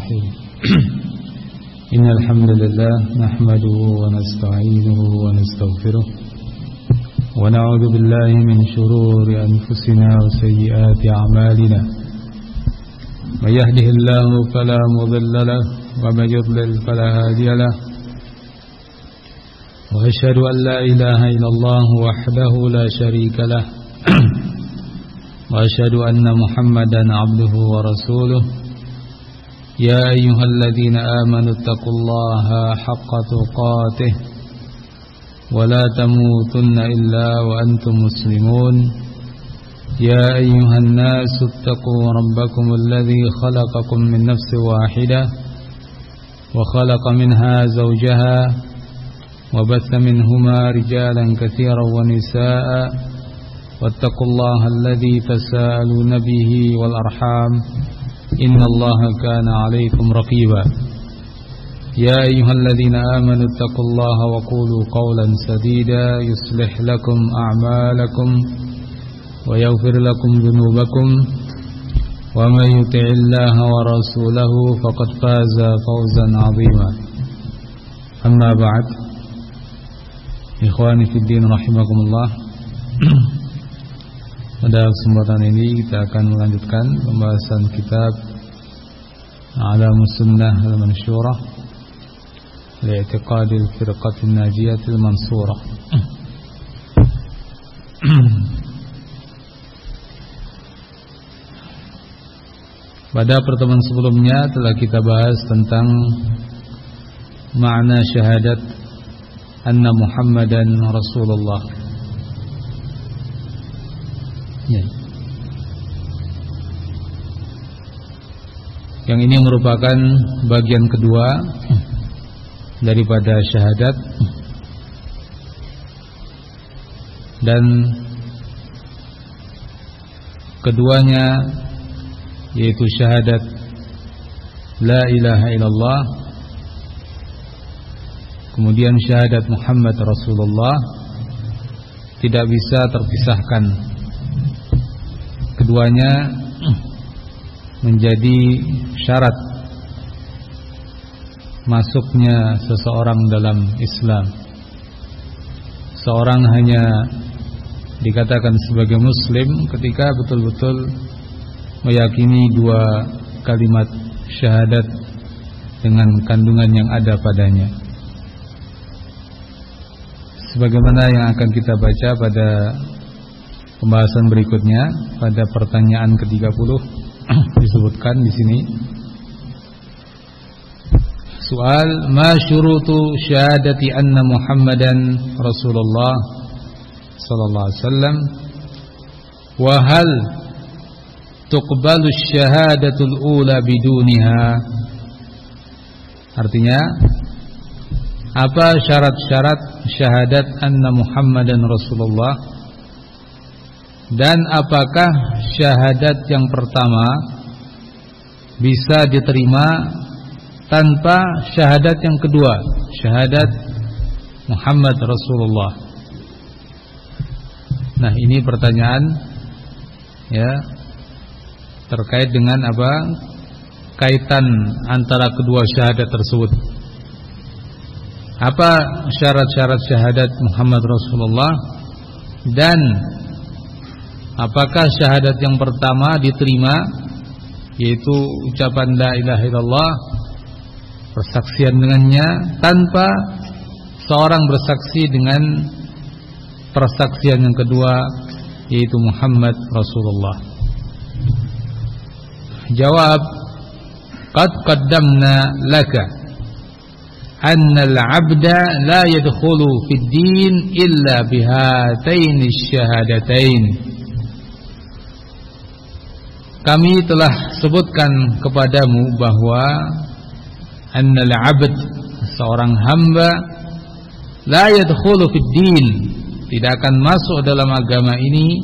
الرحيم إن الحمد لله نحمده ونستعينه ونستغفره ونعوذ بالله من شرور أنفسنا وسيئات أعمالنا من يهده الله فلا مضل له ومن يضلل فلا هادي له وأشهد أن لا إله إلا الله وحده لا شريك له وأشهد أن محمدا عبده ورسوله يا أيها الذين آمنوا اتقوا الله حق تقاته ولا تموتن إلا وأنتم مسلمون يا أيها الناس اتقوا ربكم الذي خلقكم من نفس واحدة وخلق منها زوجها وبث منهما رجالا كثيرا ونساء واتقوا الله الذي تساءلون به والأرحام إن الله كان عليكم رقيبا يا أيها الذين آمنوا اتقوا الله وقولوا قولا سديدا يصلح لكم أعمالكم ويغفر لكم ذنوبكم ومن يطع الله ورسوله فقد فاز فوزا عظيما أما بعد Ikhwani fiddin rahimakumullah. Pada kesempatan ini kita akan melanjutkan pembahasan kitab A'lamus Sunnah al-Mansyurah li'tiqadil firqatin najiyatil mansurah. Pada pertemuan sebelumnya telah kita bahas tentang makna syahadat anna Muhammadan Rasulullah. Ya. Yang ini merupakan bagian kedua daripada syahadat, dan keduanya yaitu syahadat la ilaha illallah, kemudian syahadat Muhammad Rasulullah, tidak bisa terpisahkan. Keduanya menjadi syarat masuknya seseorang dalam Islam. Seorang hanya dikatakan sebagai muslim ketika betul-betul meyakini dua kalimat syahadat dengan kandungan yang ada padanya. Sebagaimana yang akan kita baca pada pembahasan berikutnya, pada pertanyaan ke-30 disebutkan di sini. Soal ma syurutu syahadati anna Muhammadan Rasulullah sallallahu alaihi wasallam wa hal tuqbalu syahadatul ula biduniha. Artinya, apa syarat-syarat syahadat anna Muhammadan Rasulullah, dan apakah syahadat yang pertama bisa diterima tanpa syahadat yang kedua, syahadat Muhammad Rasulullah. Nah, ini pertanyaan ya terkait dengan apa kaitan antara kedua syahadat tersebut. Apa syarat-syarat syahadat Muhammad Rasulullah, dan apakah syahadat yang pertama diterima, yaitu ucapan la ilaha illallah, persaksian dengannya tanpa seorang bersaksi dengan persaksian yang kedua, yaitu Muhammad Rasulullah. Jawab, qad qaddamna laka anna al-'abda la yadkhulu fid din illa bihataini syahadatain. Kami telah sebutkan kepadamu bahwa annal 'abd, seorang hamba, la yadkhulu fid din, tidak akan masuk dalam agama ini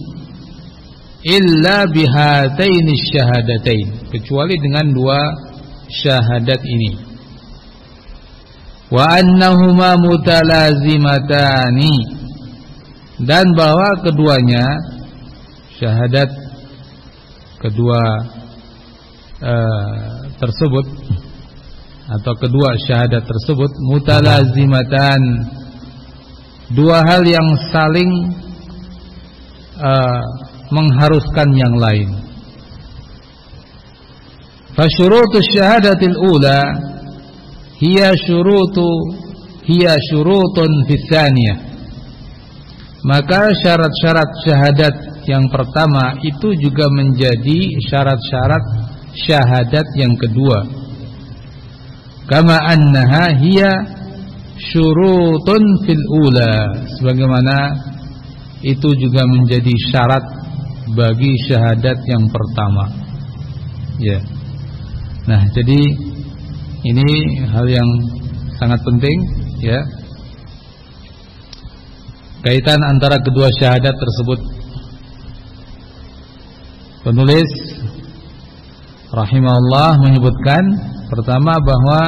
illa bihataini syahadatain, kecuali dengan dua syahadat ini. Wa annahuma mutalazimatani, dan bahwa keduanya, syahadat kedua tersebut atau kedua syahadat tersebut mutalazimatan, dua hal yang saling mengharuskan yang lain. Fa syurutus syahadatil ula hiya syurutun fis tsaniyah. Maka syarat-syarat syahadat yang pertama itu juga menjadi syarat-syarat syahadat yang kedua. Kama annaha hiya syurutun fil ula, sebagaimana itu juga menjadi syarat bagi syahadat yang pertama. Ya. Nah, jadi ini hal yang sangat penting, ya. Kaitan antara kedua syahadat tersebut. Penulis rahimahullah menyebutkan pertama bahwa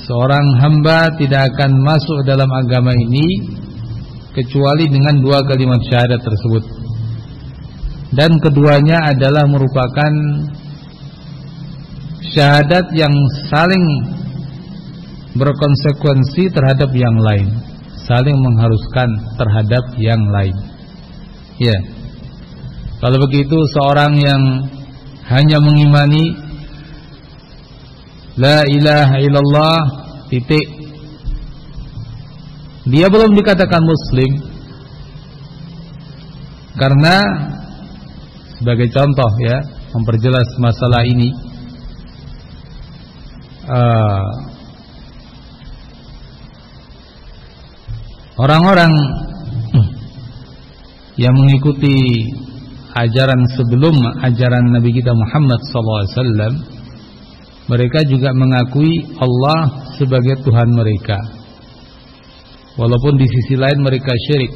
seorang hamba tidak akan masuk dalam agama ini kecuali dengan dua kalimat syahadat tersebut. Dan keduanya adalah merupakan syahadat yang saling berkonsekuensi terhadap yang lain, saling mengharuskan terhadap yang lain. Ya. Kalau begitu seorang yang hanya mengimani la ilaha illallah titik, dia belum dikatakan muslim. Karena sebagai contoh, ya, memperjelas masalah ini, orang-orang yang mengikuti ajaran sebelum ajaran Nabi kita Muhammad SAW, mereka juga mengakui Allah sebagai Tuhan mereka, walaupun di sisi lain mereka syirik.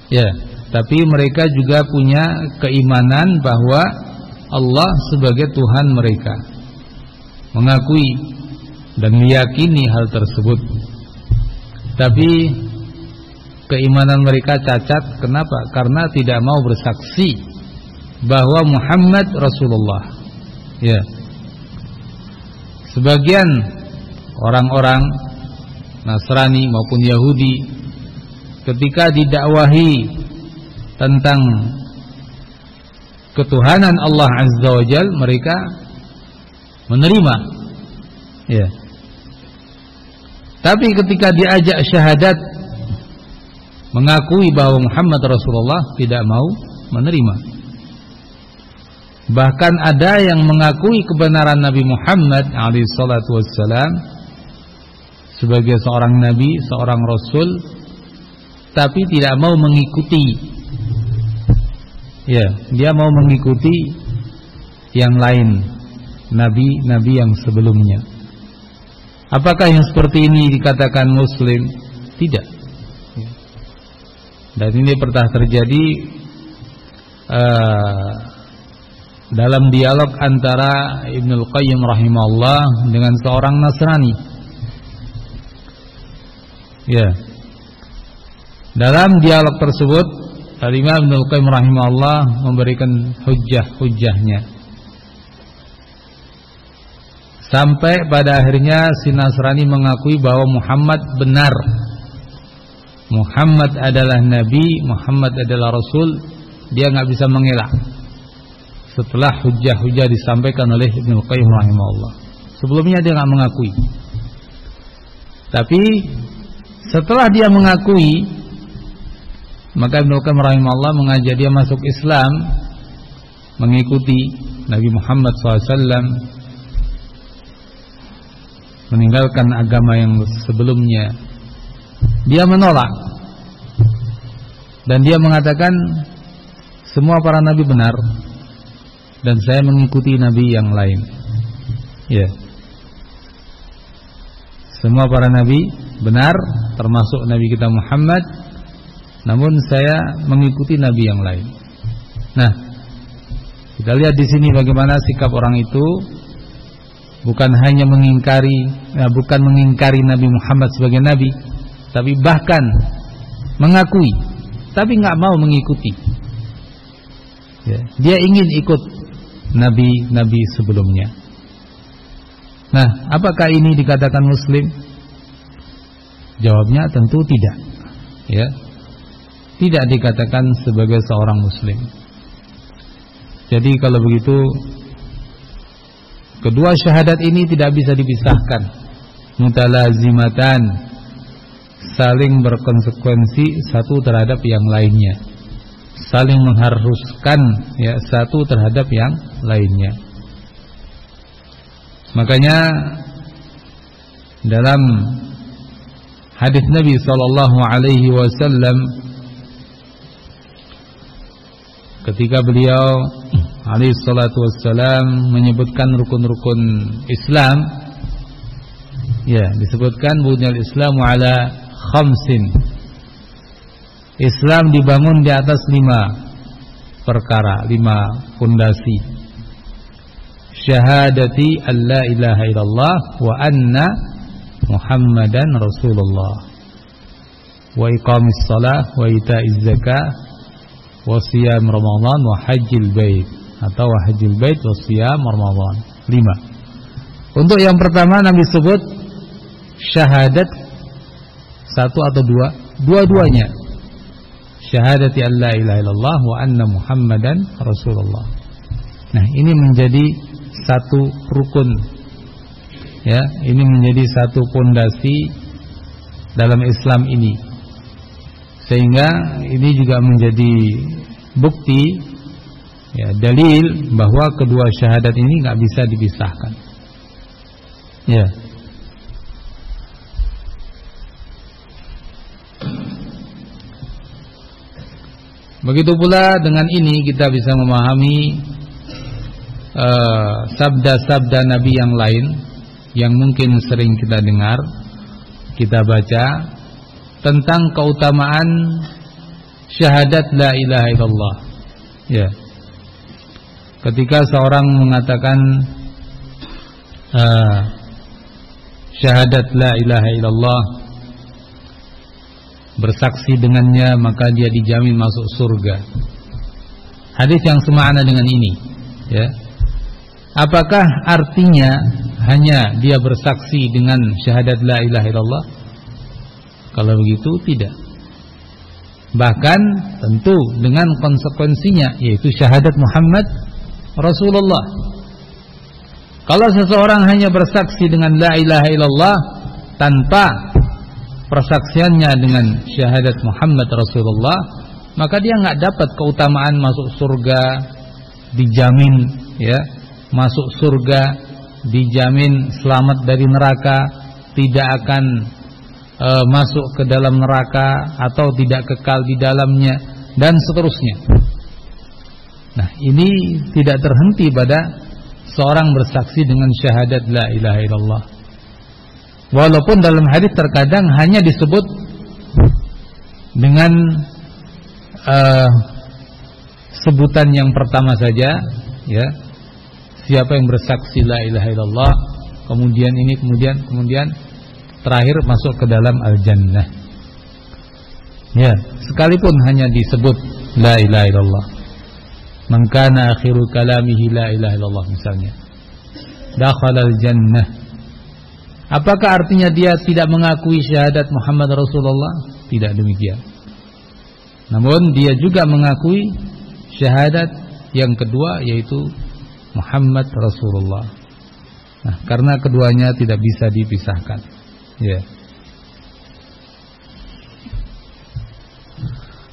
Ya, tapi mereka juga punya keimanan bahwa Allah sebagai Tuhan mereka, mengakui dan meyakini hal tersebut. Tapi keimanan mereka cacat. Kenapa? Karena tidak mau bersaksi bahwa Muhammad Rasulullah. Ya. Sebagian orang-orang Nasrani maupun Yahudi ketika didakwahi tentang ketuhanan Allah Azza wa Jalla, mereka menerima. Ya. Tapi ketika diajak syahadat, mengakui bahwa Muhammad Rasulullah, tidak mau menerima. Bahkan ada yang mengakui kebenaran Nabi Muhammad SAW sebagai seorang nabi, seorang rasul, tapi tidak mau mengikuti. Ya, dia mau mengikuti yang lain, nabi-nabi yang sebelumnya. Apakah yang seperti ini dikatakan muslim? Tidak. Dan ini pernah terjadi dalam dialog antara Ibnul Qayyim rahimahullah dengan seorang Nasrani. Ya. Dalam dialog tersebut, Al-Imam Ibnul Qayyim rahimahullah memberikan hujjah-hujjahnya. Sampai pada akhirnya si Nasrani mengakui bahwa Muhammad benar. Muhammad adalah nabi, Muhammad adalah rasul. Dia nggak bisa mengelak setelah hujjah-hujjah disampaikan oleh Ibnul Qayyim rahimahullah. Sebelumnya dia nggak mengakui. Tapi setelah dia mengakui, maka Ibnul Qayyim rahimahullah mengajak dia masuk Islam, mengikuti Nabi Muhammad SAW, meninggalkan agama yang sebelumnya. Dia menolak dan dia mengatakan semua para nabi benar dan saya mengikuti nabi yang lain. Ya. Semua para nabi benar termasuk nabi kita Muhammad, namun saya mengikuti nabi yang lain. Nah, kita lihat di sini bagaimana sikap orang itu. Bukan hanya mengingkari Nabi Muhammad sebagai nabi, tapi bahkan mengakui, tapi nggak mau mengikuti. Ya, dia ingin ikut nabi-nabi sebelumnya. Nah, apakah ini dikatakan muslim? Jawabnya tentu tidak. Ya. Tidak dikatakan sebagai seorang muslim. Jadi kalau begitu, kedua syahadat ini tidak bisa dipisahkan. Mutalazimatan, saling berkonsekuensi satu terhadap yang lainnya, saling mengharuskan ya satu terhadap yang lainnya. Makanya dalam hadis Nabi sallallahu alaihi wasallam ketika beliau alaihi salatu wassalam menyebutkan rukun-rukun Islam, ya, disebutkan bunyal Islamu ala khamsin. Islam dibangun di atas 5 perkara, 5 fondasi. Syahadati alla ilaha illallah wa anna Muhammadan Rasulullah, wa iqamis shalah wa ita'iz zakah wa siyam Ramadan wa hajjil bait, atau wa hajjil bait wa siyam Ramadan. 5. Untuk yang pertama Nabi sebut syahadat 1 atau 2, dua-duanya. Syahadati alla ilaha illallah wa anna Muhammadan Rasulullah. Nah, ini menjadi satu rukun, ya, ini menjadi satu pondasi dalam Islam ini, sehingga ini juga menjadi bukti, ya, dalil bahwa kedua syahadat ini nggak bisa dipisahkan, ya. Begitu pula dengan ini kita bisa memahami sabda-sabda Nabi yang lain yang mungkin sering kita dengar, kita baca tentang keutamaan syahadat la ilaha illallah. Ya. Ketika seorang mengatakan syahadat la ilaha illallah, bersaksi dengannya, maka dia dijamin masuk surga. Hadis yang semakna dengan ini, ya. Apakah artinya hanya dia bersaksi dengan syahadat la ilaha illallah? Kalau begitu tidak. Bahkan tentu dengan konsekuensinya, yaitu syahadat Muhammad Rasulullah. Kalau seseorang hanya bersaksi dengan la ilaha illallah tanpa persaksiannya dengan syahadat Muhammad Rasulullah, maka dia nggak dapat keutamaan masuk surga, dijamin, ya, masuk surga, dijamin selamat dari neraka, tidak akan masuk ke dalam neraka atau tidak kekal di dalamnya, dan seterusnya. Nah, ini tidak terhenti pada seorang bersaksi dengan syahadat la ilaha illallah. Walaupun dalam hadis terkadang hanya disebut dengan sebutan yang pertama saja, ya. Siapa yang bersaksi la ilaha illallah, kemudian ini, kemudian terakhir masuk ke dalam al-jannah. Ya, sekalipun hanya disebut la ilaha illallah. Man kana akhiru kalamihi la ilaha illallah misalnya, dakhala al-jannah. Apakah artinya dia tidak mengakui syahadat Muhammad Rasulullah? Tidak demikian. Namun dia juga mengakui syahadat yang kedua, yaitu Muhammad Rasulullah. Nah, karena keduanya tidak bisa dipisahkan. Ya.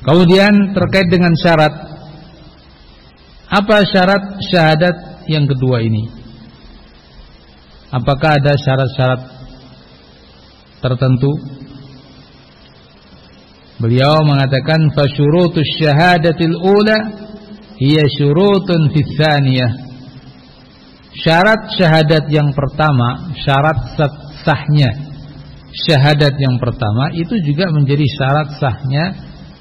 Kemudian terkait dengan syarat, apa syarat syahadat yang kedua ini? Apakah ada syarat-syarat tertentu? Beliau mengatakan fasyurutus syahadatil ula hiya syurutun fis tsaniyah. Syarat syahadat yang pertama, syarat sahnya syahadat yang pertama itu juga menjadi syarat sahnya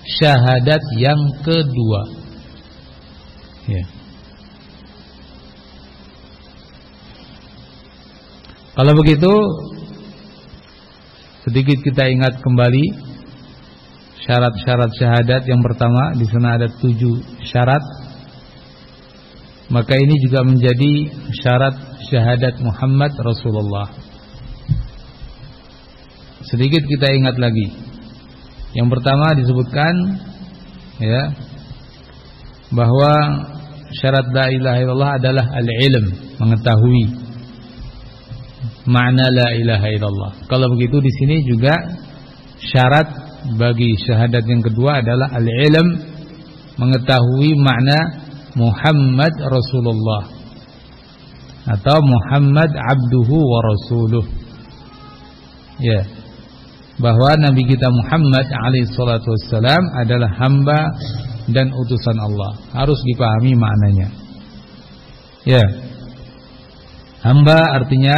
syahadat yang kedua. Ya. Kalau begitu, sedikit kita ingat kembali syarat-syarat syahadat yang pertama. Di sana ada 7 syarat. maka ini juga menjadi syarat syahadat Muhammad Rasulullah. Sedikit kita ingat lagi. Yang pertama disebutkan ya bahwa syarat la ilaha illallah adalah al-ilm, mengetahui makna la ilaha illallah. Kalau begitu di sini juga syarat bagi syahadat yang kedua adalah al-ilm, mengetahui makna Muhammad Rasulullah atau Muhammad abduhu wa rasuluh. Ya, bahwa Nabi kita Muhammad alaihi salatu wassalam adalah hamba dan utusan Allah. Harus dipahami maknanya. Ya, hamba artinya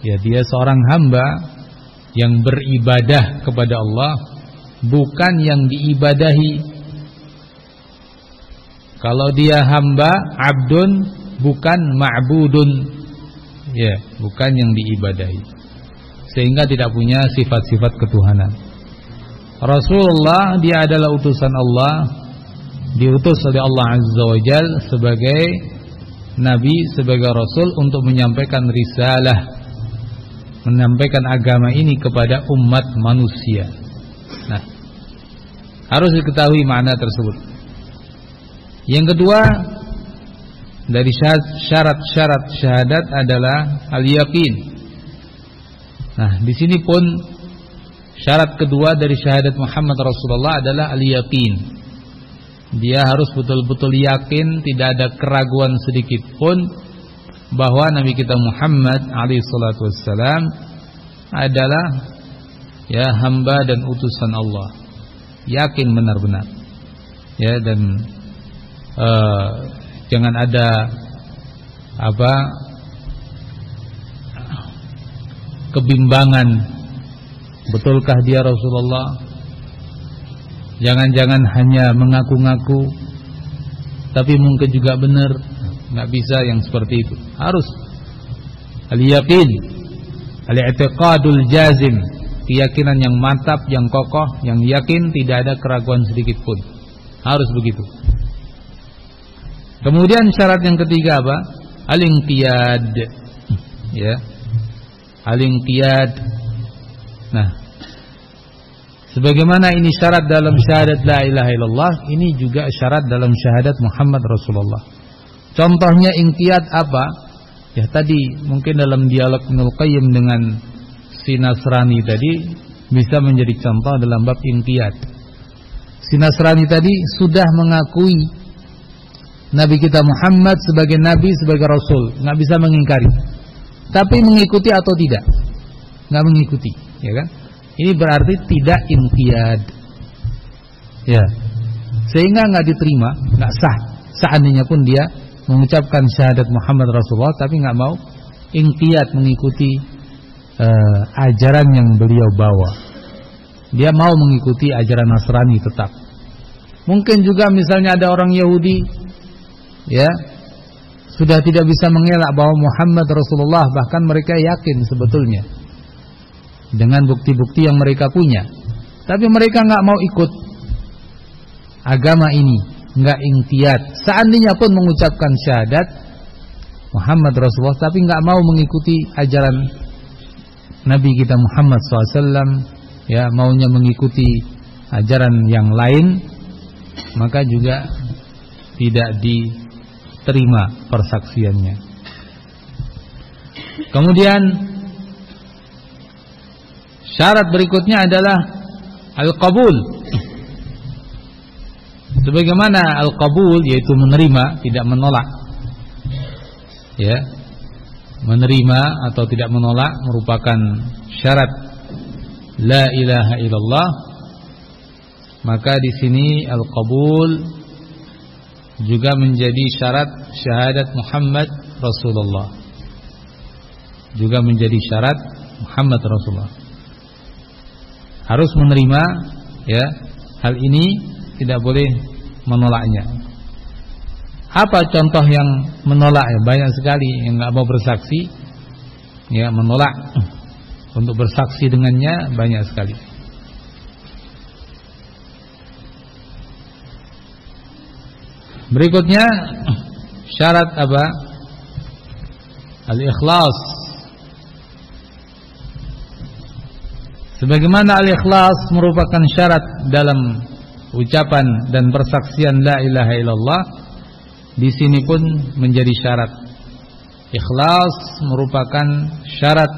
ya dia seorang hamba yang beribadah kepada Allah, bukan yang diibadahi. Kalau dia hamba, abdun, bukan ma'budun. Ya, bukan yang diibadahi. Sehingga tidak punya sifat-sifat ketuhanan. Rasulullah dia adalah utusan Allah, diutus oleh Allah Azza wa Jalla sebagai nabi, sebagai rasul untuk menyampaikan risalah, menyampaikan agama ini kepada umat manusia. Nah, harus diketahui makna tersebut. Yang kedua dari syarat-syarat syahadat adalah al-yaqin. Nah, di sini pun syarat kedua dari syahadat Muhammad Rasulullah adalah al-yaqin. Dia harus betul-betul yakin, tidak ada keraguan sedikit pun bahwa Nabi kita Muhammad alaihi salatu wassalam adalah ya hamba dan utusan Allah. Yakin benar-benar. Ya, dan jangan ada kebimbangan, betulkah dia Rasulullah? Jangan-jangan hanya mengaku-ngaku tapi mungkin juga benar. Nggak bisa yang seperti itu. Harus al-yaqin, al-i'tiqadul jazim, keyakinan yang mantap, yang kokoh, yang yakin, tidak ada keraguan sedikit pun. Harus begitu. Kemudian syarat yang ketiga apa? Al-inqiyad. Ya. Al-inqiyad. Nah, sebagaimana ini syarat dalam syahadat la ilaha illallah, ini juga syarat dalam syahadat Muhammad Rasulullah. Contohnya inqiyad apa? Ya tadi mungkin dalam dialog Ibnul Qayyim dengan si Nasrani tadi bisa menjadi contoh dalam bab inqiyad. Si Nasrani tadi sudah mengakui Nabi kita Muhammad sebagai Nabi, sebagai Rasul, nggak bisa mengingkari. Tapi mengikuti atau tidak? Nggak mengikuti, ya kan? Ini berarti tidak inqiyad. Ya, sehingga nggak diterima, nggak sah. Seandainya pun dia mengucapkan syahadat Muhammad Rasulullah, tapi nggak mau inqiyad, mengikuti ajaran yang beliau bawa. Dia mau mengikuti ajaran Nasrani tetap. Mungkin juga misalnya ada orang Yahudi, ya, sudah tidak bisa mengelak bahwa Muhammad Rasulullah, bahkan mereka yakin sebetulnya dengan bukti-bukti yang mereka punya, tapi mereka nggak mau ikut agama ini, nggak inqiyad. Seandainya pun mengucapkan syahadat Muhammad Rasulullah, tapi nggak mau mengikuti ajaran Nabi kita Muhammad SAW, ya, maunya mengikuti ajaran yang lain, maka juga tidak diterima persaksiannya. Kemudian syarat berikutnya adalah al-qabul. Sebagaimana al-qabul yaitu menerima, tidak menolak. Ya. Menerima atau tidak menolak merupakan syarat la ilaha illallah. Maka di sini al-qabul juga menjadi syarat syahadat Muhammad Rasulullah. Juga menjadi syarat Muhammad Rasulullah. Harus menerima, ya, hal ini tidak boleh menolaknya. Apa contoh yang menolak? Ya, banyak sekali yang nggak mau bersaksi, ya, menolak untuk bersaksi dengannya banyak sekali. Berikutnya syarat apa? Al-ikhlas. Sebagaimana al-ikhlas merupakan syarat dalam ucapan dan persaksian la ilaha illallah, di sini pun menjadi syarat. Ikhlas merupakan syarat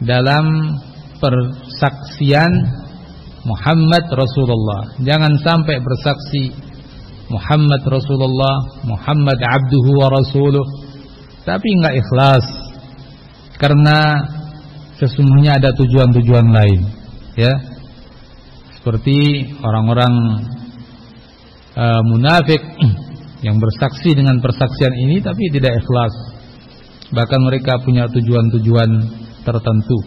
dalam persaksian Muhammad Rasulullah. Jangan sampai bersaksi Muhammad Rasulullah, Muhammad abduhu wa rasuluh, tapi enggak ikhlas, karena sesungguhnya ada tujuan-tujuan lain, ya. Seperti orang-orang munafik yang bersaksi dengan persaksian ini tapi tidak ikhlas. Bahkan mereka punya tujuan-tujuan tertentu,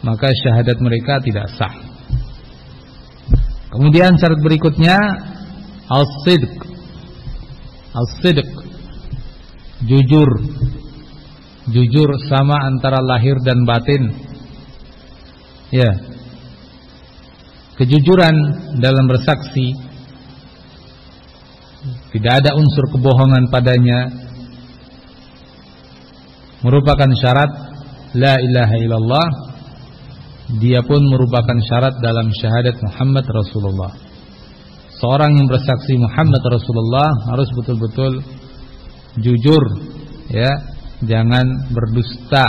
maka syahadat mereka tidak sah. Kemudian syarat berikutnya as-sidq. As-sidq, jujur. Jujur sama antara lahir dan batin. Ya. Kejujuran dalam bersaksi, tidak ada unsur kebohongan padanya, merupakan syarat la ilaha illallah. Dia pun merupakan syarat dalam syahadat Muhammad Rasulullah. Seorang yang bersaksi Muhammad Rasulullah harus betul-betul jujur, ya, jangan berdusta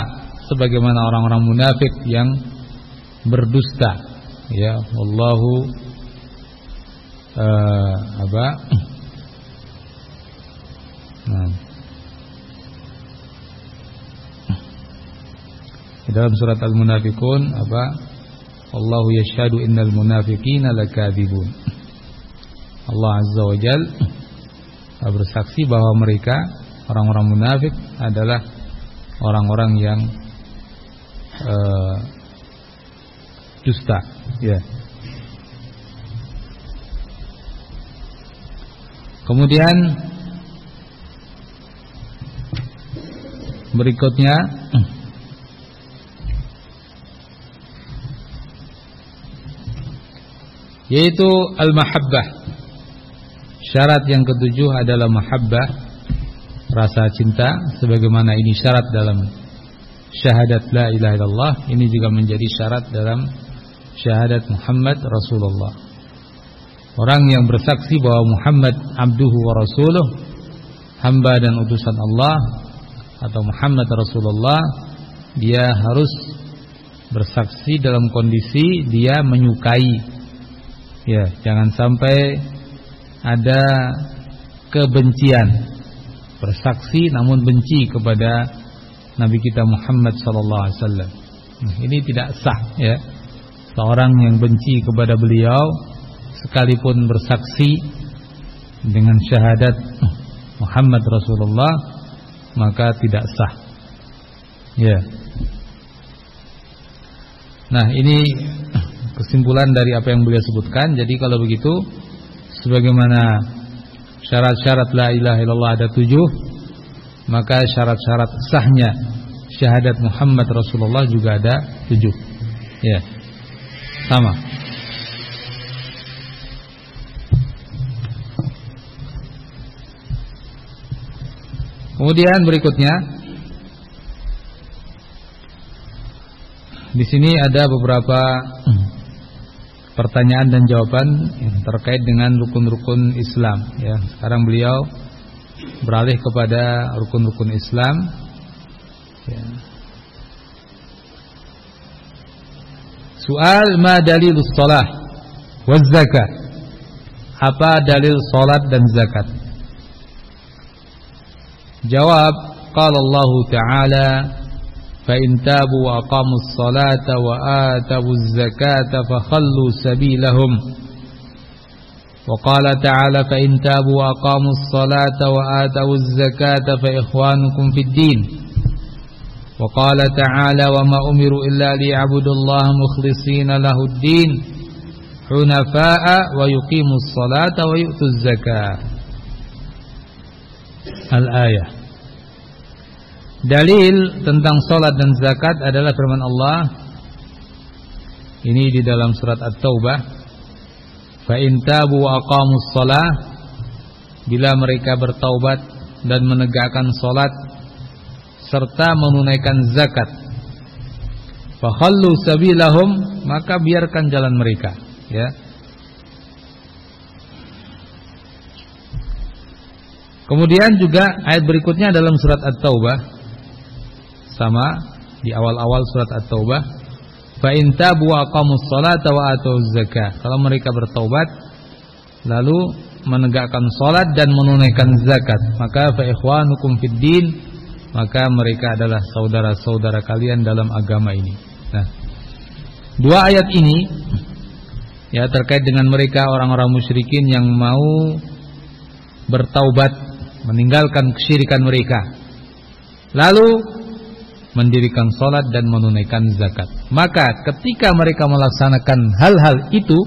sebagaimana orang-orang munafik yang berdusta, ya. Wallahu dalam surat Al-Munafiqun Allahu yashhadu innal munafiqina lakadzibun. Allah Azza wa Jalla bersaksi bahwa mereka orang-orang munafik adalah orang-orang yang dusta, ya. Kemudian berikutnya yaitu al-mahabbah. Syarat yang ketujuh adalah mahabbah, rasa cinta, sebagaimana ini syarat dalam syahadat la ilaha illallah. Ini juga menjadi syarat dalam syahadat Muhammad Rasulullah. Orang yang bersaksi bahwa Muhammad abduhu wa rasuluh, hamba dan utusan Allah, atau Muhammad Rasulullah, dia harus bersaksi dalam kondisi dia menyukai. Ya, jangan sampai ada kebencian, bersaksi namun benci kepada Nabi kita Muhammad sallallahu alaihi wasallam. Ini tidak sah, ya. Seorang yang benci kepada beliau sekalipun bersaksi dengan syahadat Muhammad Rasulullah, maka tidak sah. Ya. Nah, ini kesimpulan dari apa yang beliau sebutkan. Jadi kalau begitu, sebagaimana syarat-syarat la ilaha illallah ada 7, maka syarat-syarat sahnya syahadat Muhammad Rasulullah juga ada 7. Ya, sama. Kemudian berikutnya, di sini ada beberapa pertanyaan dan jawaban yang terkait dengan rukun-rukun Islam, ya. Sekarang beliau beralih kepada rukun-rukun Islam, ya. Soal ma dalilus shalah waz zakat. Apa dalil salat dan zakat? Jawab, qala Allah Ta'ala, فَإِنْ تَابُوا وَأَقَامُوا الصَّلَاةَ وَآتَوُا الزَّكَاةَ فَخَلُّوا سَبِيلَهُمْ. وقال تعالى فإن تابوا وأقاموا الصلاة وآتوا الزكاة فإخوانكم في الدين. وقال تعالى وما أمروا إلا ليعبدوا الله مخلصين له الدين حنفاء ويقيموا الصلاة ويؤتوا الزكاة. Al-ayah. Dalil tentang salat dan zakat adalah firman Allah. Ini di dalam surat At-Taubah. Fa in tabu wa aqamus shalah, bila mereka bertaubat dan menegakkan salat serta menunaikan zakat. Fa khallu sabilahum, maka biarkan jalan mereka, ya. Kemudian juga ayat berikutnya dalam surat At-Taubah, sama di awal-awal surat At-Taubah, fa in tabu wa aqamus salata wa atuz zakah. Kalau mereka bertaubat lalu menegakkan salat dan menunaikan zakat, maka fa ikhwanukum fid din, maka mereka adalah saudara-saudara kalian dalam agama ini. Nah, dua ayat ini ya terkait dengan mereka orang-orang musyrikin yang mau bertaubat, meninggalkan kesyirikan mereka, lalu mendirikan salat dan menunaikan zakat. Maka ketika mereka melaksanakan hal-hal itu,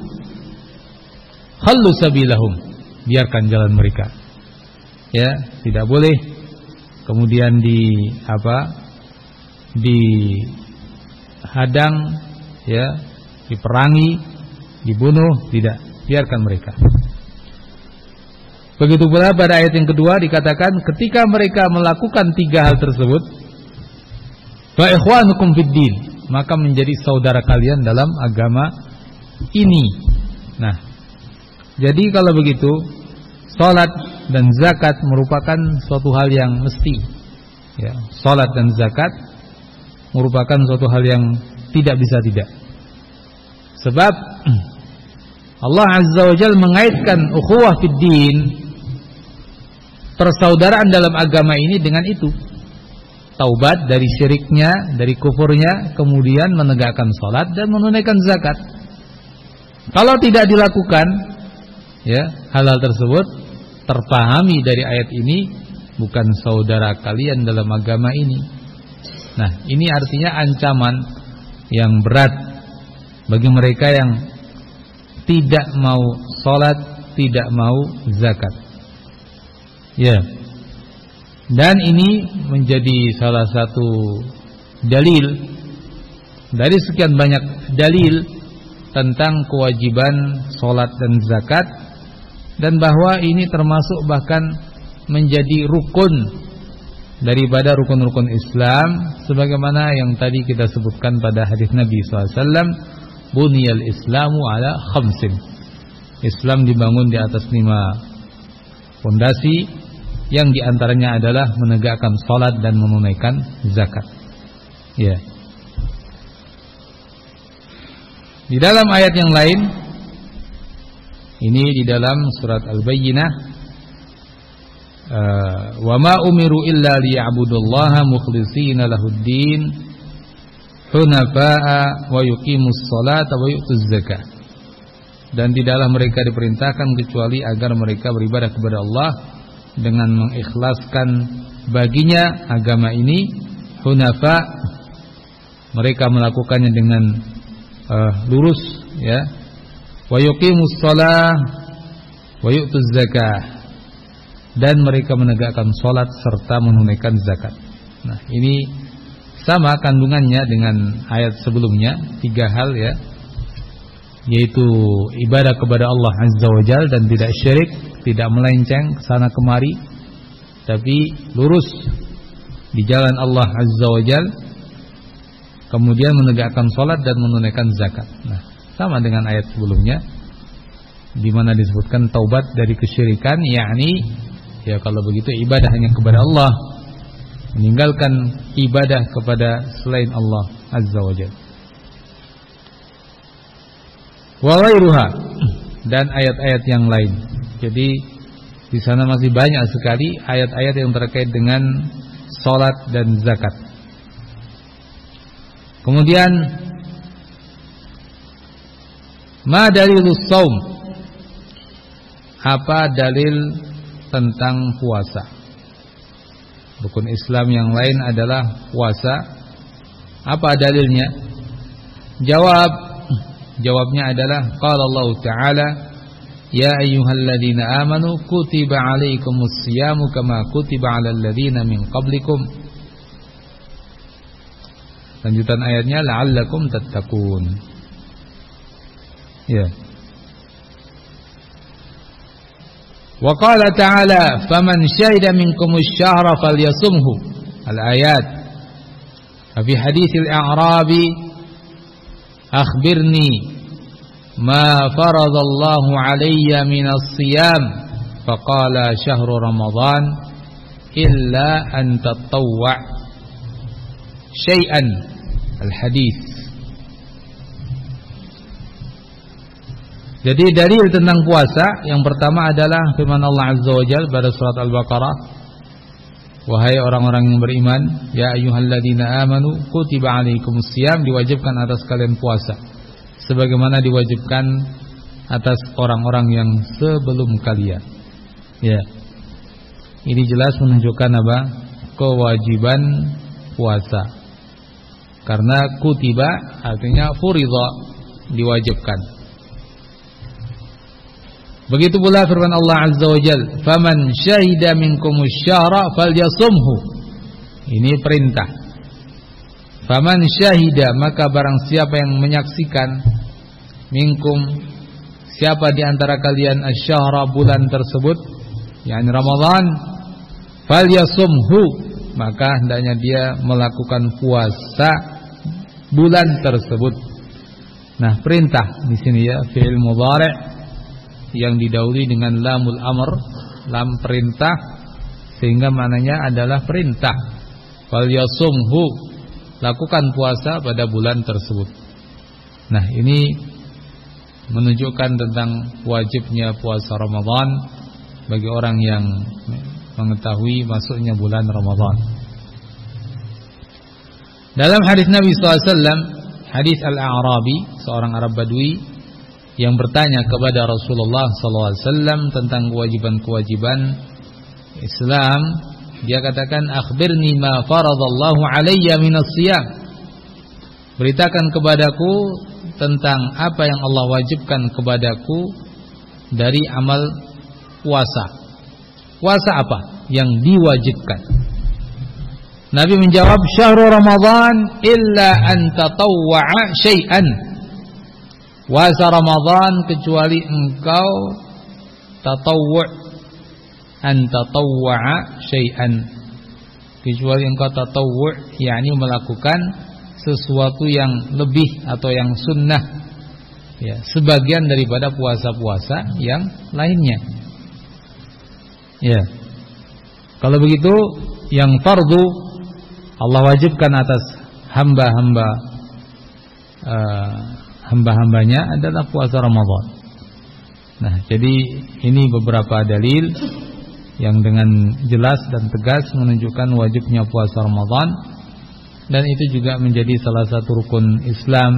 khallu sabilahum, biarkan jalan mereka. Ya, tidak boleh kemudian dihadang, ya, diperangi, dibunuh, tidak, biarkan mereka. Begitu pula pada ayat yang kedua dikatakan ketika mereka melakukan tiga hal tersebut, fa ikhwanukum fid din, maka menjadi saudara kalian dalam agama ini. Nah, jadi kalau begitu salat dan zakat merupakan suatu hal yang mesti, ya. Salat dan zakat merupakan suatu hal yang tidak bisa tidak. Sebab Allah Azza wa Jalla mengaitkan ukhuwah fid din, persaudaraan dalam agama ini, dengan itu. Taubat dari syiriknya, dari kufurnya, kemudian menegakkan salat dan menunaikan zakat. Kalau tidak dilakukan, ya, hal-hal tersebut, terpahami dari ayat ini bukan saudara kalian dalam agama ini. Nah, ini artinya ancaman yang berat bagi mereka yang tidak mau salat, tidak mau zakat. Ya. Dan ini menjadi salah satu dalil dari sekian banyak dalil tentang kewajiban salat dan zakat, dan bahwa ini termasuk bahkan menjadi rukun daripada rukun-rukun Islam, sebagaimana yang tadi kita sebutkan pada hadis Nabi SAW, buniyal Islamu ala khamsin. Islam dibangun di atas 5 fondasi, yang diantaranya adalah menegakkan salat dan menunaikan zakat. Ya. Di dalam ayat yang lain, ini di dalam surat Al-Bayyinah, wa ma umiru illa liya'budullaha mukhlishina lahuddin hunafa'a wa yuqimus salata wa yu'tuz zakah. Dan tidaklah mereka diperintahkan kecuali agar mereka beribadah kepada Allah dengan mengikhlaskan baginya agama ini, hunafa, mereka melakukannya dengan lurus, ya, wa yuqimus shalah wa yu'tuz zakah, dan mereka menegakkan salat serta menunaikan zakat. Nah, ini sama kandungannya dengan ayat sebelumnya, 3 hal, ya, yaitu ibadah kepada Allah Azza wa Jalla dan tidak syirik, tidak melenceng sana kemari, tapi lurus di jalan Allah Azza wa Jalla, kemudian menegakkan salat dan menunaikan zakat. Nah, sama dengan ayat sebelumnya di mana disebutkan taubat dari kesyirikan, yakni, ya, kalau begitu ibadah hanya kepada Allah, meninggalkan ibadah kepada selain Allah Azza wa Jalla. Wa ghairuha, dan ayat-ayat yang lain. Jadi di sana masih banyak sekali ayat-ayat yang terkait dengan salat dan zakat. Kemudian ma dalilus shaum, apa dalil tentang puasa? Rukun Islam yang lain adalah puasa. Apa dalilnya? Jawabnya adalah qala Allah Ta'ala, ya ayyuhalladzina amanu kutiba alaikumus siyamu kama kutiba alal ladzina min qablikum. Lanjutan ayatnya la'allakum tattaqun. Ya. Wa qala ta'ala faman syahida minkumus syahra falyasumhu al-ayat. Fi haditsil a'rabi akhbirni ma faradallahu alayya minas siyam faqala syahru ramadan illa an tatawwa' syai'an al-hadits. Jadi dalil tentang puasa yang pertama adalah firman Allah Azza wa Jalla pada surat Al-Baqarah, wahai orang-orang yang beriman, ya ayyuhalladzina amanu kutiba alaikumus syiyam, diwajibkan atas kalian puasa sebagaimana diwajibkan atas orang-orang yang sebelum kalian. Ya. Ini jelas menunjukkan apa? Kewajiban puasa. Karena kutiba artinya furidha, diwajibkan. Begitu pula firman Allah Azza wa Jalla, faman syahida minkumus syahra falyasumhu. Ini perintah. Faman syahida, maka barang siapa yang menyaksikan, minkum, siapa di antara kalian asyahra, bulan tersebut, yakni Ramadan, falyasumhu, maka hendaknya dia melakukan puasa bulan tersebut. Nah, perintah di sini ya, fi'il mudhari' yang didahului dengan lamul amr, lam perintah, sehingga maknanya adalah perintah. Falyasumhu, lakukan puasa pada bulan tersebut. Nah, ini menunjukkan tentang wajibnya puasa Ramadan bagi orang yang mengetahui masuknya bulan Ramadan. Dalam hadis Nabi SAW, hadis Al-A'rabi, seorang Arab Badui yang bertanya kepada Rasulullah SAW tentang kewajiban-kewajiban Islam, dia katakan, akhbirni ma faradallahu alayya minas siyam, beritakan kepadaku tentang apa yang Allah wajibkan kepadaku dari amal puasa. Puasa apa yang diwajibkan? Nabi menjawab, syahrul Ramadan illa an tatawwa'a syai'an. Puasa Ramadan kecuali engkau tatawwu', an tatawwa'a syai'an, kecuali engkau tatawwu', yakni melakukan sesuatu yang lebih atau yang sunnah, ya, sebagian daripada puasa-puasa yang lainnya. Ya. Kalau begitu yang fardu Allah wajibkan atas hamba-hambanya adalah puasa Ramadan. Nah, jadi ini beberapa dalil yang dengan jelas dan tegas menunjukkan wajibnya puasa Ramadan, dan itu juga menjadi salah satu rukun Islam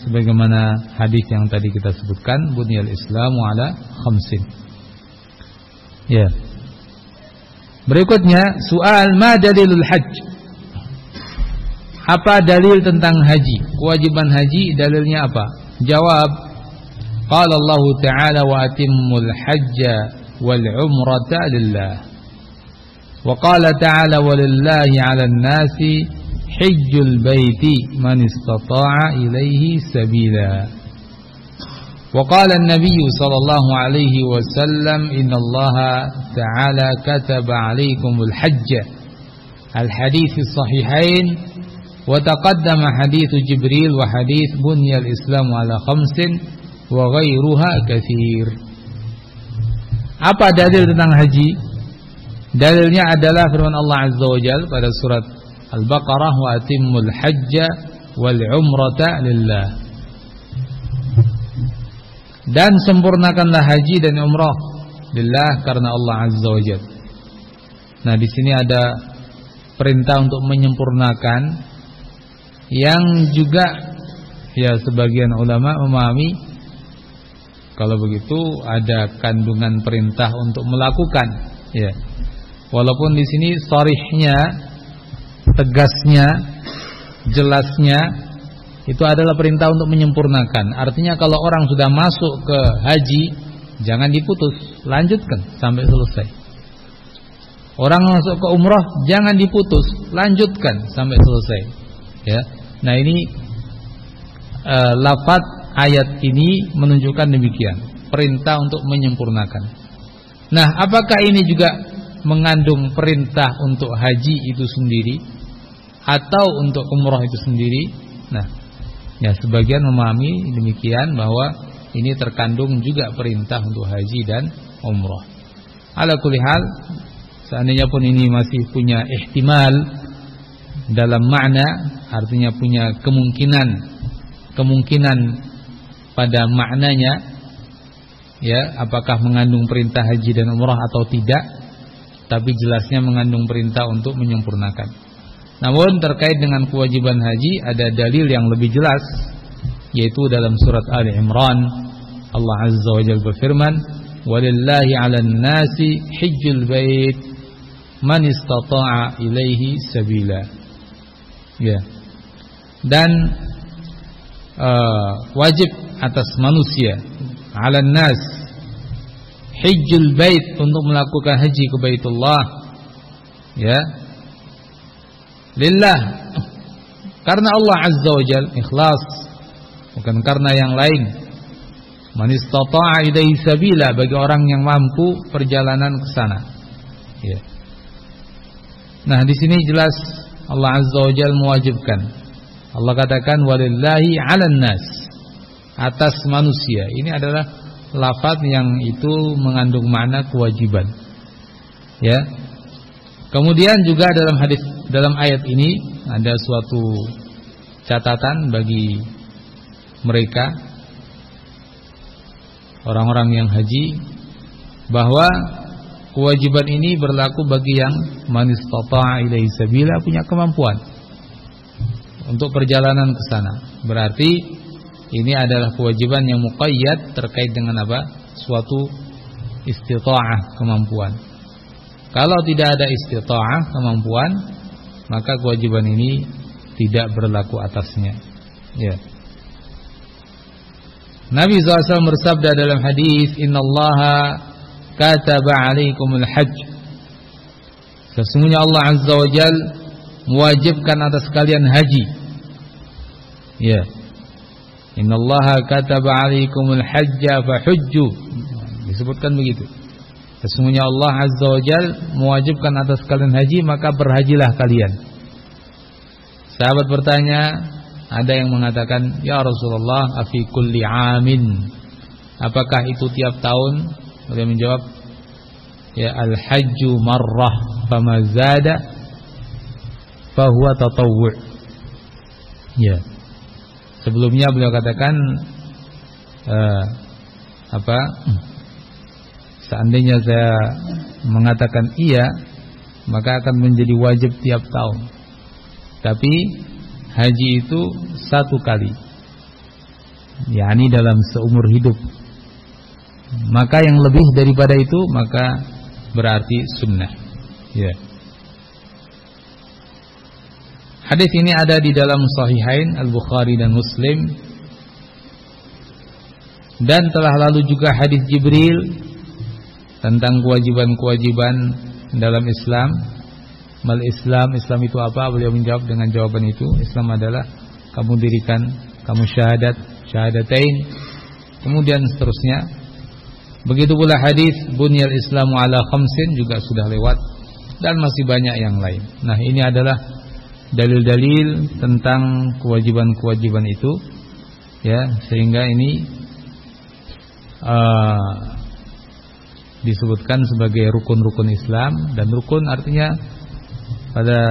sebagaimana hadis yang tadi kita sebutkan, bunyal Islamu ala khamsin. Ya. Berikutnya soal ma dalilul hajj. Apa dalil tentang haji? Kewajiban haji dalilnya apa? Jawab, qala Allah Ta'ala wa atimmul hajja wal umrata lillah. Wa qala ta'ala walillahi 'alan nasi hajjul baiti man istata'a ilaihi sabila. Wa qala an-nabiy sallallahu alaihi wasallam innallaha ta'ala kataba 'alaikumul hajja. Al-hadits as-sahihain. Wa taqaddama hadithu Jibril wa hadith bunyal Islam ala khamsin wa ghairuha katsir. Apa dalil tentang haji? Dalilnya adalah firman Allah Azza wa Jalla pada surat Al-Baqarah, wa atimmul hajja wal umrata lillah. Dan sempurnakanlah haji dan umrah lillah, karena Allah Azza wa Jalla. Nah, di sini ada perintah untuk menyempurnakan, yang juga ya sebagian ulama memahami kalau begitu ada kandungan perintah untuk melakukan, ya. Walaupun di sini sharihnya, tegasnya, jelasnya itu adalah perintah untuk menyempurnakan. Artinya kalau orang sudah masuk ke haji, jangan diputus, lanjutkan sampai selesai. Orang masuk ke umrah, jangan diputus, lanjutkan sampai selesai, ya. Nah, ini lafaz ayat ini menunjukkan demikian, perintah untuk menyempurnakan. Nah, apakah ini juga mengandung perintah untuk haji itu sendiri atau untuk umrah itu sendiri? Nah, ya sebagian memahami demikian, bahwa ini terkandung juga perintah untuk haji dan umrah. Ala kulli hal, seandainya pun ini masih punya ihtimal dalam makna, artinya punya kemungkinan pada maknanya, ya, apakah mengandung perintah haji dan umrah atau tidak, tapi jelasnya mengandung perintah untuk menyempurnakan. Namun terkait dengan kewajiban haji ada dalil yang lebih jelas, yaitu dalam surat Ali Imran. Allah Azza wa Jalla berfirman, "Walillahi 'alan nasi hajjul bait man istata'a ilaihi sabila." Ya. Dan wajib atas manusia, 'alan nas, hajjul bait, untuk melakukan haji ke Baitullah, ya, lillah, karena Allah Azza wa Jalla, ikhlas, bukan karena yang lain. Man istata'a ilaihi sabila, bagi orang yang mampu perjalanan ke sana. Ya. Nah, di sini jelas Allah Azza wa Jalla mewajibkan. Allah katakan walillahi 'alan nas, atas manusia. Ini adalah lafaz yang itu mengandung makna kewajiban. Ya. Kemudian juga dalam ayat ini ada suatu catatan bagi mereka orang-orang yang haji, bahwa kewajiban ini berlaku bagi yang man istata'a ilaihi sabila, punya kemampuan untuk perjalanan ke sana. Berarti ini adalah kewajiban yang muqayyad terkait dengan apa? Suatu istita'ah, kemampuan. Kalau tidak ada istita'ah, kemampuan, maka kewajiban ini tidak berlaku atasnya. Ya. Nabi SAW bersabda dalam hadis, "Innallaha kataba 'alaikumul hajj." Sesungguhnya Allah Azza wa Jalla mewajibkan atas kalian haji. Ya. Innallaha kataba 'alaikumul hajja fahujju. Disebutkan begitu. Sesungguhnya Allah Azza wa Jalla mewajibkan atas kalian haji, maka berhajilah kalian. Sahabat bertanya, ada yang mengatakan, "Ya Rasulullah, afi kulli amin, apakah itu tiap tahun?" Beliau menjawab, "Ya al-hajju marrah fama zada fahuwa tatawwu'." Ya. Sebelumnya beliau katakan seandainya saya mengatakan iya, maka akan menjadi wajib tiap tahun. Tapi haji itu satu kali, yakni dalam seumur hidup. Maka yang lebih daripada itu maka berarti sunnah. Ya. Hadis ini ada di dalam Sahihain Al-Bukhari dan Muslim. Dan telah lalu juga hadis Jibril tentang kewajiban-kewajiban dalam Islam. Mal Islam, Islam itu apa? Beliau menjawab dengan jawaban itu, Islam adalah kamu dirikan, kamu syahadatain, kemudian seterusnya. Begitu pula hadis bunyal Islamu ala khamsin juga sudah lewat, dan masih banyak yang lain. Nah, ini adalah dalil-dalil tentang kewajiban-kewajiban itu, ya, sehingga ini disebutkan sebagai rukun-rukun Islam. Dan rukun artinya pada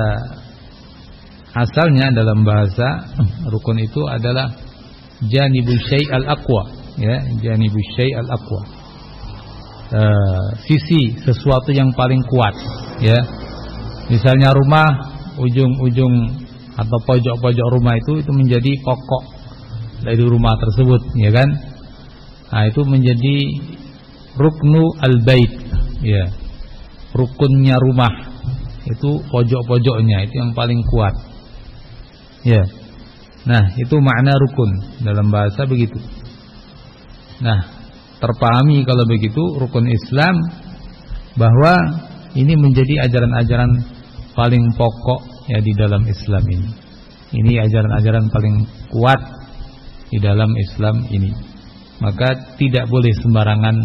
asalnya dalam bahasa, rukun itu adalah janibu syai' al-aqwa, ya, janibu syai' al-aqwa, sisi sesuatu yang paling kuat, ya. Misalnya rumah, ujung-ujung atau pojok-pojok rumah itu menjadi pokok dari rumah tersebut, ya kan? Nah, itu menjadi ruknu al-bait, ya, rukunnya rumah. Itu pojok-pojoknya, itu yang paling kuat. Ya. Nah, itu makna rukun dalam bahasa begitu. Nah, terpahami kalau begitu rukun Islam, bahwa ini menjadi ajaran-ajaran paling pokok, ya, di dalam Islam ini. Ini ajaran-ajaran paling kuat di dalam Islam ini. Maka tidak boleh sembarangan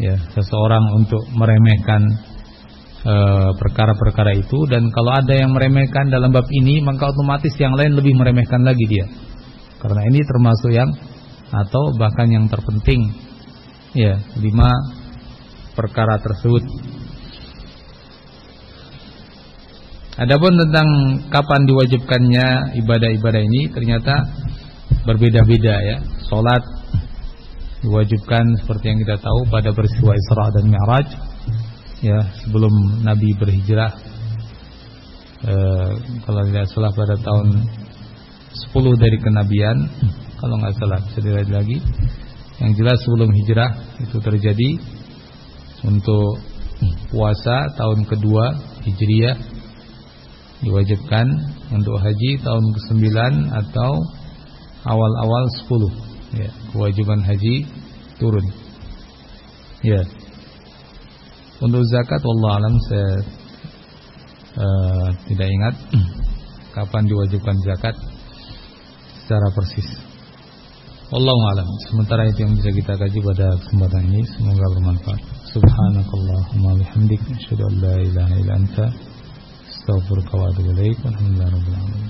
ya seseorang untuk meremehkan perkara-perkara itu, dan kalau ada yang meremehkan dalam bab ini maka otomatis yang lain lebih meremehkan lagi dia, karena ini termasuk yang atau bahkan yang terpenting ya 5 perkara tersebut. Adapun tentang kapan diwajibkannya ibadah-ibadah ini ternyata berbeda-beda ya. Salat diwajibkan seperti yang kita tahu pada peristiwa Isra dan Mi'raj ya, sebelum Nabi berhijrah, kalau tidak salah pada tahun 10 dari kenabian, kalau nggak salah bisa dilihat lagi. Yang jelas sebelum hijrah itu terjadi. Untuk puasa tahun kedua Hijriyah diwajibkan, untuk haji tahun ke-9 atau awal-awal 10 ya, kewajiban haji turun ya. Untuk zakat wallahu alam saya tidak ingat kapan diwajibkan zakat secara persis. Wallahu alam. Sementara itu yang bisa kita kaji pada kesempatan ini, semoga bermanfaat. Subhanakallahumma bihamdika asyhadu an la ilaha illa anta astaghfiruka wa atubu ilaik. Alhamdulillahirabbil alamin.